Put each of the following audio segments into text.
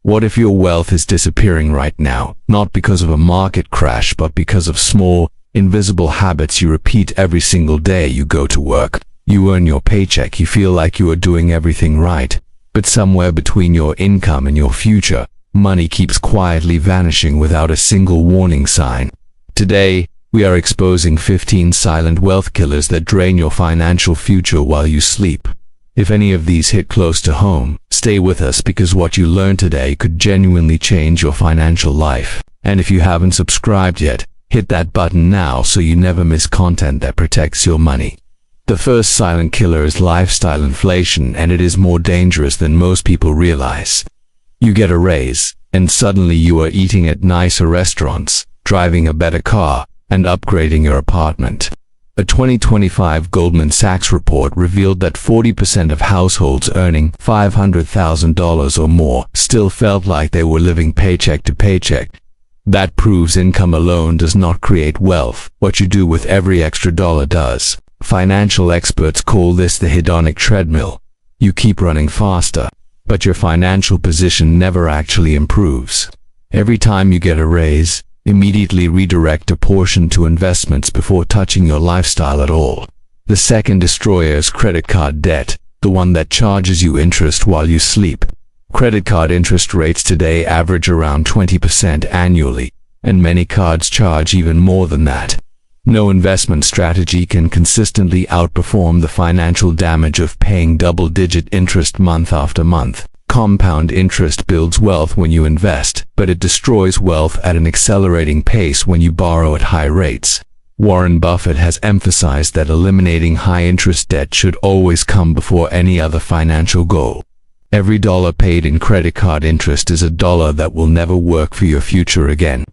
What if your wealth is disappearing right now, not because of a market crash, but because of small, invisible habits you repeat every single day you go to work? You earn your paycheck, you feel like you are doing everything right, but somewhere between your income and your future, money keeps quietly vanishing without a single warning sign. Today, we are exposing 15 silent wealth killers that drain your financial future while you sleep. If any of these hit close to home, stay with us, because what you learn today could genuinely change your financial life. And if you haven't subscribed yet, hit that button now so you never miss content that protects your money. The first silent killer is lifestyle inflation, and it is more dangerous than most people realize. You get a raise, and suddenly you are eating at nicer restaurants, driving a better car, and upgrading your apartment. A 2025 Goldman Sachs report revealed that 40% of households earning $500,000 or more still felt like they were living paycheck to paycheck. That proves income alone does not create wealth. What you do with every extra dollar does. Financial experts call this the hedonic treadmill. You keep running faster, but your financial position never actually improves. Every time you get a raise, immediately redirect a portion to investments before touching your lifestyle at all. The second destroyer is credit card debt, the one that charges you interest while you sleep. Credit card interest rates today average around 20% annually, and many cards charge even more than that. No investment strategy can consistently outperform the financial damage of paying double-digit interest month after month. Compound interest builds wealth when you invest, but it destroys wealth at an accelerating pace when you borrow at high rates. Warren Buffett has emphasized that eliminating high-interest debt should always come before any other financial goal. Every dollar paid in credit card interest is a dollar that will never work for your future again.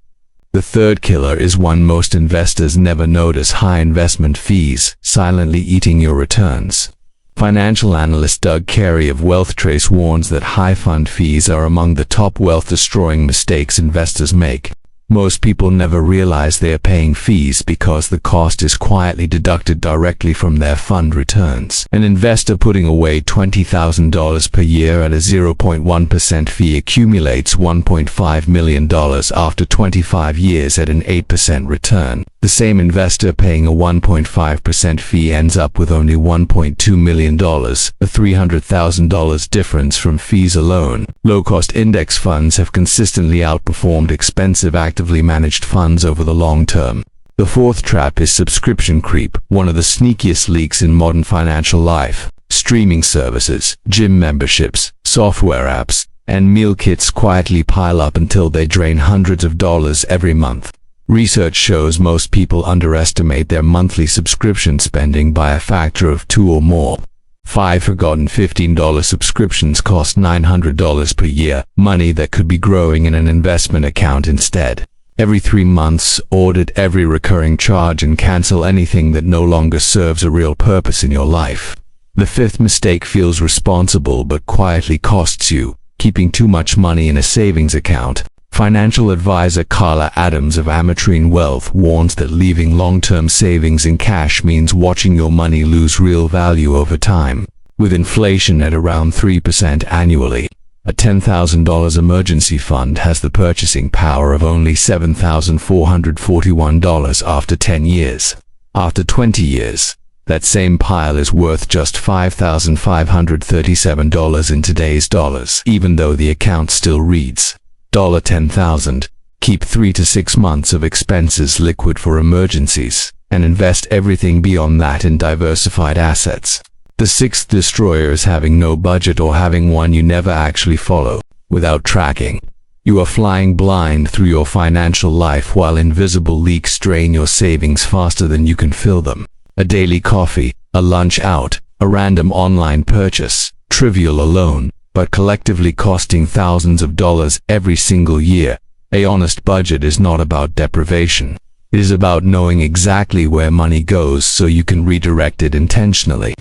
The third killer is one most investors never notice: high investment fees, silently eating your returns. Financial analyst Doug Carey of WealthTrace warns that high fund fees are among the top wealth-destroying mistakes investors make. Most people never realize they are paying fees because the cost is quietly deducted directly from their fund returns. An investor putting away $20,000 per year at a 0.1% fee accumulates $1.5 million after 25 years at an 8% return. The same investor paying a 1.5% fee ends up with only $1.2 million, a $300,000 difference from fees alone. Low-cost index funds have consistently outperformed expensive actively managed funds over the long term. The fourth trap is subscription creep, one of the sneakiest leaks in modern financial life. Streaming services, gym memberships, software apps, and meal kits quietly pile up until they drain hundreds of dollars every month. Research shows most people underestimate their monthly subscription spending by a factor of 2 or more. 5 forgotten $15 subscriptions cost $900 per year, money that could be growing in an investment account instead. Every 3 months, audit every recurring charge and cancel anything that no longer serves a real purpose in your life. The fifth mistake feels responsible but quietly costs you: keeping too much money in a savings account. Financial advisor Carla Adams of Ametrine Wealth warns that leaving long-term savings in cash means watching your money lose real value over time. With inflation at around 3% annually, a $10,000 emergency fund has the purchasing power of only $7,441 after 10 years. After 20 years, that same pile is worth just $5,537 in today's dollars, even though the account still reads $10,000. Keep 3 to 6 months of expenses liquid for emergencies, and invest everything beyond that in diversified assets. The sixth destroyer is having no budget, or having one you never actually follow. Without tracking, you are flying blind through your financial life while invisible leaks drain your savings faster than you can fill them. A daily coffee, a lunch out, a random online purchase, trivial alone, but collectively costing thousands of dollars every single year. A honest budget is not about deprivation. It is about knowing exactly where money goes so you can redirect it intentionally.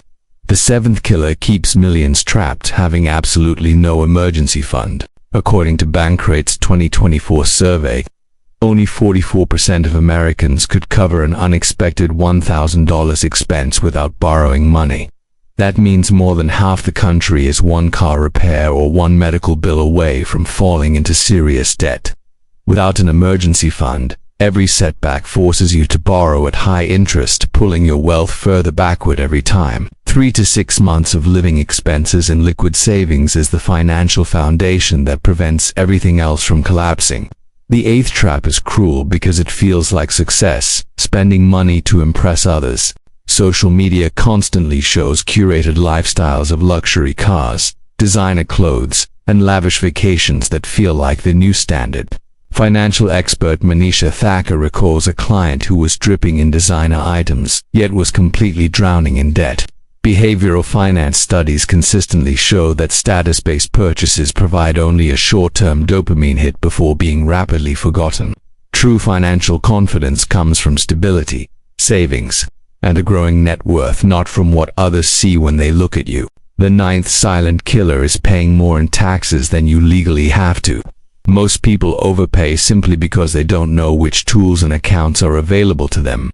The seventh killer keeps millions trapped: having absolutely no emergency fund. According to Bankrate's 2024 survey, only 44% of Americans could cover an unexpected $1,000 expense without borrowing money. That means more than half the country is one car repair or one medical bill away from falling into serious debt. Without an emergency fund, every setback forces you to borrow at high interest, pulling your wealth further backward every time. 3 to 6 months of living expenses and liquid savings is the financial foundation that prevents everything else from collapsing. The eighth trap is cruel because it feels like success, spending money to impress others. Social media constantly shows curated lifestyles of luxury cars, designer clothes, and lavish vacations that feel like the new standard. Financial expert Manisha Thacker recalls a client who was dripping in designer items, yet was completely drowning in debt. Behavioral finance studies consistently show that status-based purchases provide only a short-term dopamine hit before being rapidly forgotten. True financial confidence comes from stability, savings, and a growing net worth, not from what others see when they look at you. The ninth silent killer is paying more in taxes than you legally have to. Most people overpay simply because they don't know which tools and accounts are available to them.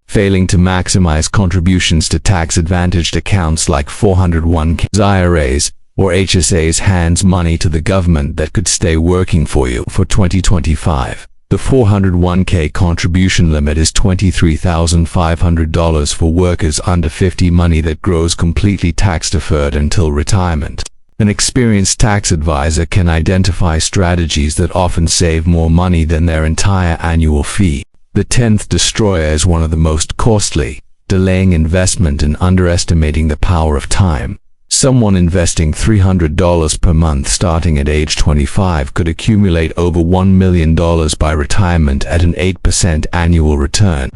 Failing to maximize contributions to tax-advantaged accounts like 401k, IRAs, or HSAs hands money to the government that could stay working for you for 2025. The 401k contribution limit is $23,500 for workers under 50, money that grows completely tax-deferred until retirement. An experienced tax advisor can identify strategies that often save more money than their entire annual fee. The 10th destroyer is one of the most costly, delaying investment and underestimating the power of time. Someone investing $300 per month starting at age 25 could accumulate over $1 million by retirement at an 8% annual return.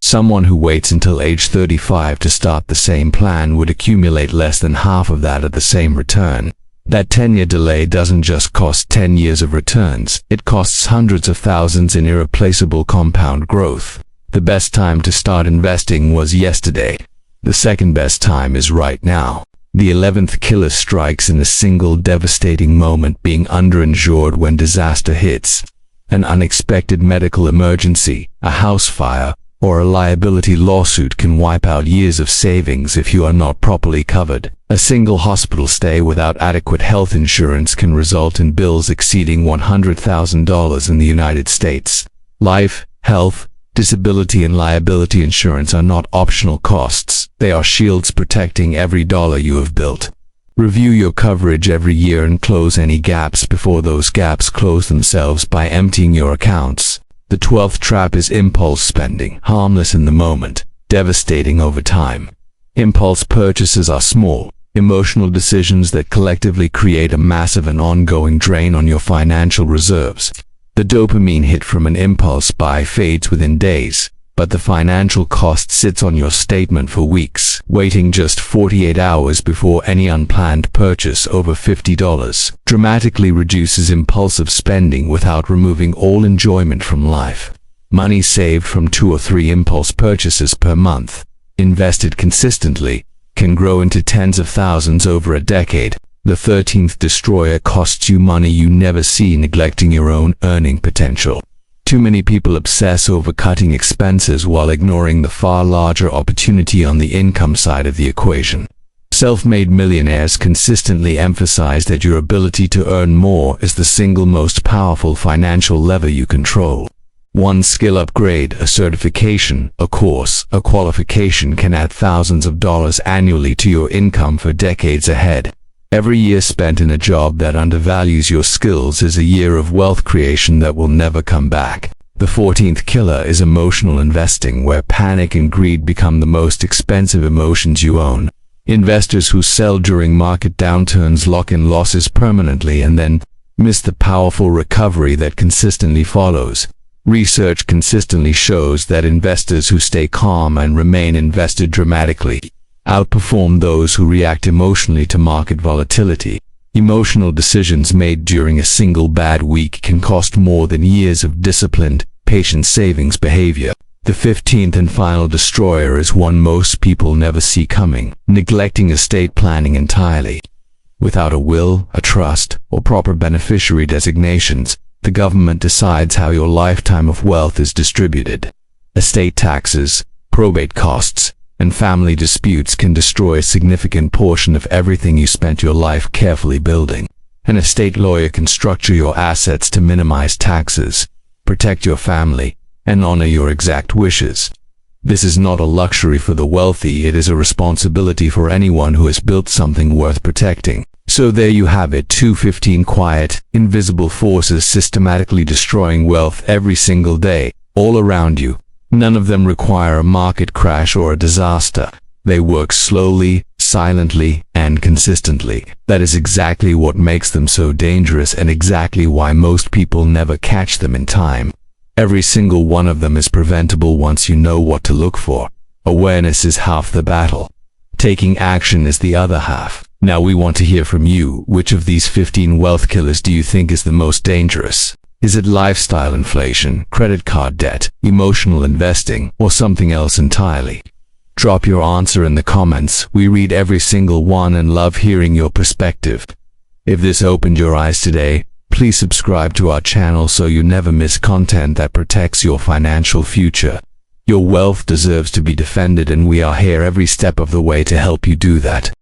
Someone who waits until age 35 to start the same plan would accumulate less than half of that at the same return. That 10-year delay doesn't just cost 10 years of returns, it costs hundreds of thousands in irreplaceable compound growth. The best time to start investing was yesterday. The second best time is right now. The 11th killer strikes in a single devastating moment, being underinsured when disaster hits. An unexpected medical emergency, a house fire, or a liability lawsuit can wipe out years of savings if you are not properly covered. A single hospital stay without adequate health insurance can result in bills exceeding $100,000 in the United States. Life, health, disability and liability insurance are not optional costs. They are shields protecting every dollar you have built. Review your coverage every year and close any gaps before those gaps close themselves by emptying your accounts. The 12th trap is impulse spending, harmless in the moment, devastating over time. Impulse purchases are small, emotional decisions that collectively create a massive and ongoing drain on your financial reserves. The dopamine hit from an impulse buy fades within days, but the financial cost sits on your statement for weeks. Waiting just 48 hours before any unplanned purchase over $50 dramatically reduces impulsive spending without removing all enjoyment from life. Money saved from 2 or 3 impulse purchases per month, invested consistently, can grow into tens of thousands over a decade. The 13th destroyer costs you money you never see, neglecting your own earning potential. Too many people obsess over cutting expenses while ignoring the far larger opportunity on the income side of the equation. Self-made millionaires consistently emphasize that your ability to earn more is the single most powerful financial lever you control. One skill upgrade, a certification, a course, a qualification can add thousands of dollars annually to your income for decades ahead. Every year spent in a job that undervalues your skills is a year of wealth creation that will never come back. The 14th killer is emotional investing, where panic and greed become the most expensive emotions you own. Investors who sell during market downturns lock in losses permanently and then miss the powerful recovery that consistently follows. Research consistently shows that investors who stay calm and remain invested dramatically outperform those who react emotionally to market volatility. Emotional decisions made during a single bad week can cost more than years of disciplined, patient savings behavior. The 15th and final destroyer is one most people never see coming, neglecting estate planning entirely. Without a will, a trust, or proper beneficiary designations, the government decides how your lifetime of wealth is distributed. Estate taxes, probate costs, and family disputes can destroy a significant portion of everything you spent your life carefully building. An estate lawyer can structure your assets to minimize taxes, protect your family, and honor your exact wishes. This is not a luxury for the wealthy, it is a responsibility for anyone who has built something worth protecting. So there you have it, 15 quiet, invisible forces systematically destroying wealth every single day, all around you. None of them require a market crash or a disaster. They work slowly, silently, and consistently. That is exactly what makes them so dangerous and exactly why most people never catch them in time. Every single one of them is preventable once you know what to look for. Awareness is half the battle. Taking action is the other half. Now we want to hear from you. Which of these 15 wealth killers do you think is the most dangerous? Is it lifestyle inflation, credit card debt, emotional investing, or something else entirely? Drop your answer in the comments. We read every single one and love hearing your perspective. If this opened your eyes today, please subscribe to our channel so you never miss content that protects your financial future. Your wealth deserves to be defended, and we are here every step of the way to help you do that.